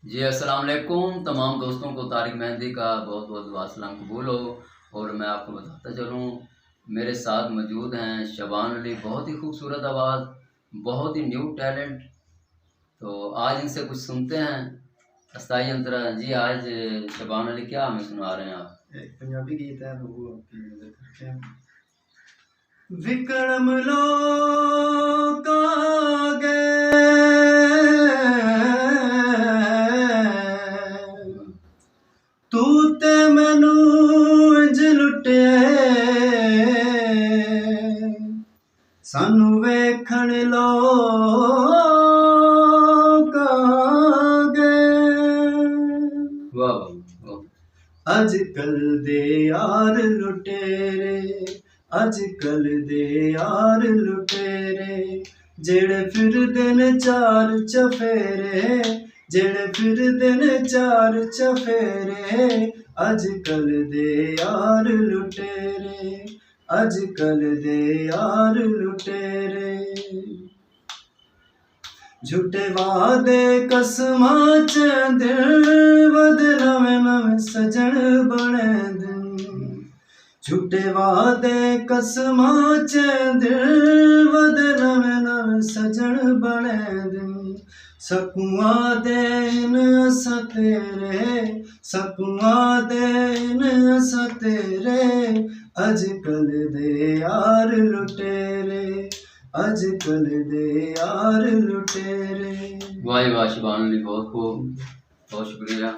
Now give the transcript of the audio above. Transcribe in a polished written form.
जी अस्सलाम वालेकुम तमाम दोस्तों को तारिक मेहंदी का बहुत बहुत दुआ सलाम कबूल हो। और मैं आपको बताता चलूँ, मेरे साथ मौजूद हैं शबान अली, बहुत ही खूबसूरत आवाज़, बहुत ही न्यू टैलेंट। तो आज इनसे कुछ सुनते हैं। अस्थाई अंतरा जी, आज शबान अली क्या हमें सुना रहे हैं आप? एक पंजाबी गीत है तो वो आपकी नजर करते हैं। विक्रम लोका तू ते मैनू इंज लुटे सानू वेखण लोक वाह वाह। अजकल दे यार लुटेरे, अजकल दे यार लुटेरे, जेड़े फिरदे ने चार चफेरे, जेड़े फिरदे ने चार चफेरे, अजकल दे यार लुटेरे, अजकल दे यार लुटेरे। झूठे वादे कसमां च दिल वध नवें नवें सजन बने दिन, झूठे वादे कसमां च दिल वध नवें नवें सजन बने दिन। सकुआं दे इन असां तेरे, सकुआं दे इन असां तेरे, अजकल दे यार लुटेरे, अजकल दे यार लुटेरे। वाह वाह शबान अली, बहुत खूब, बहुत शुक्रिया।